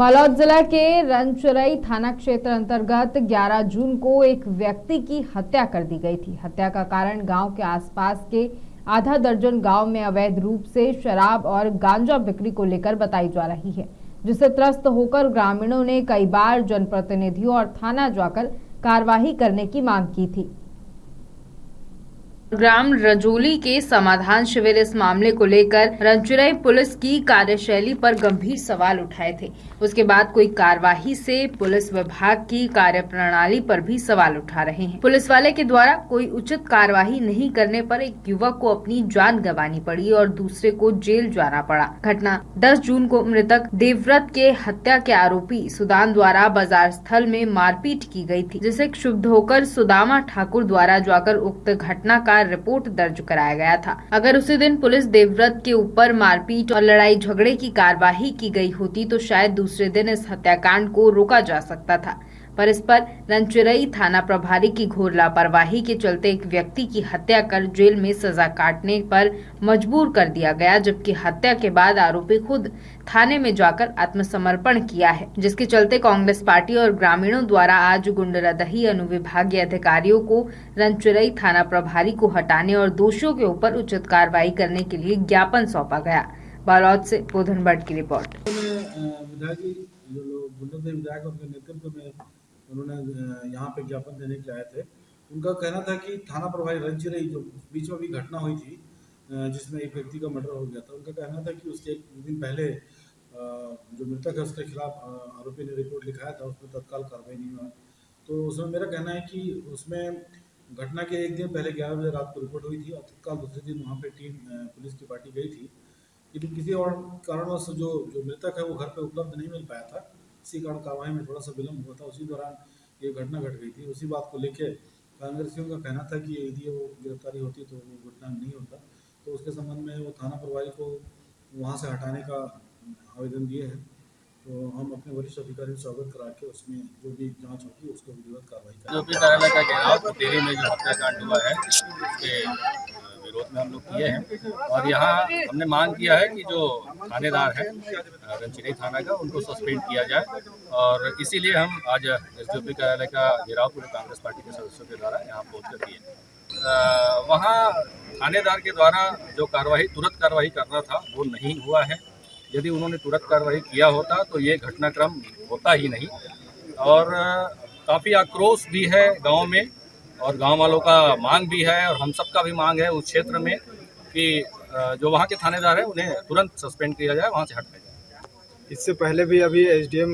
बालोद जिला के रनचुरई थाना क्षेत्र अंतर्गत 11 जून को एक व्यक्ति की हत्या कर दी गई थी। हत्या का कारण गांव के आसपास के आधा दर्जन गांव में अवैध रूप से शराब और गांजा बिक्री को लेकर बताई जा रही है, जिससे त्रस्त होकर ग्रामीणों ने कई बार जनप्रतिनिधियों और थाना जाकर कार्रवाई करने की मांग की थी। ग्राम रजोली के समाधान शिविर इस मामले को लेकर रनचुरई पुलिस की कार्यशैली पर गंभीर सवाल उठाए थे। उसके बाद कोई कार्यवाही से पुलिस विभाग की कार्यप्रणाली पर भी सवाल उठा रहे हैं। पुलिस वाले के द्वारा कोई उचित कार्यवाही नहीं करने पर एक युवक को अपनी जान गंवानी पड़ी और दूसरे को जेल जाना पड़ा। घटना 10 जून को मृतक देवव्रत के हत्या के आरोपी सुदान द्वारा बाजार स्थल में मारपीट की गई थी, जिसे क्षुब्ध होकर सुदामा ठाकुर द्वारा जाकर उक्त घटना का रिपोर्ट दर्ज कराया गया था। अगर उसी दिन पुलिस देवव्रत के ऊपर मारपीट और लड़ाई झगड़े की कार्यवाही की गई होती तो शायद दूसरे दिन इस हत्याकांड को रोका जा सकता था, पर इस पर रनचुरई थाना प्रभारी की घोर लापरवाही के चलते एक व्यक्ति की हत्या कर जेल में सजा काटने पर मजबूर कर दिया गया, जबकि हत्या के बाद आरोपी खुद थाने में जाकर आत्मसमर्पण किया है, जिसके चलते कांग्रेस पार्टी और ग्रामीणों द्वारा आज गुंडरदही अनुविभागीय अधिकारियों को रनचुरई थाना प्रभारी को हटाने और दोषियों के ऊपर उचित कार्रवाई करने के लिए ज्ञापन सौंपा गया। बालोद से बोधन भट्ट की रिपोर्ट। विधायक उनके नेतृत्व में उन्होंने यहाँ पे ज्ञापन देने के आए थे। उनका कहना था कि थाना प्रभारी रनचुरई जो बीच में भी घटना हुई थी जिसमें एक व्यक्ति का मर्डर हो गया था, उनका कहना था कि उसके एक दिन पहले जो मृतक है उसके खिलाफ आरोपी ने रिपोर्ट लिखाया था, उसमें तत्काल कार्रवाई नहीं हुआ। तो उसमें मेरा कहना है कि उसमें घटना के एक दिन पहले 11 बजे रात को रिपोर्ट हुई थी और तत्काल दूसरे दिन वहाँ पे टीम पुलिस की पार्टी गई थी, लेकिन किसी और कारणवश जो मृतक है वो घर पे उपलब्ध नहीं मिल पाया था। इसी कारण कार्रवाई में थोड़ा सा विलम्ब हुआ था। उसी दौरान ये घटना घट गई थी। उसी बात को लेके कांग्रेसियों का कहना था कि यदि वो गिरफ्तारी होती तो वो घटना नहीं होता। तो उसके संबंध में वो थाना प्रभारी को वहाँ से हटाने का आवेदन दिए हैं। तो हम अपने वरिष्ठ अधिकारियों से अवगत करा के उसमें जो भी जांच होगी उसको विधिवत कार्रवाई करेंगे। जो भी कार्यालय का घेराव पुतेरी में जो हत्याकांड हुआ है उसके विरोध में हम लोग किए हैं और यहाँ हमने मांग किया है कि जो थानेदार है रनचुरई थाना का उनको सस्पेंड किया जाए और इसीलिए हम आज एसडीओपी कार्यालय का घेराव पूरे कांग्रेस पार्टी के सदस्यों के द्वारा यहाँ पहुँच कर किए। वहाँ थानेदार के द्वारा जो तुरंत कार्रवाई करना था वो नहीं हुआ है। यदि उन्होंने तुरंत कार्रवाई किया होता तो ये घटनाक्रम होता ही नहीं और काफ़ी आक्रोश भी है गांव में और गांव वालों का मांग भी है और हम सबका भी मांग है उस क्षेत्र में कि जो वहाँ के थानेदार है उन्हें तुरंत सस्पेंड किया जाए, वहाँ से हटाया जाए। इससे पहले भी अभी एसडीएम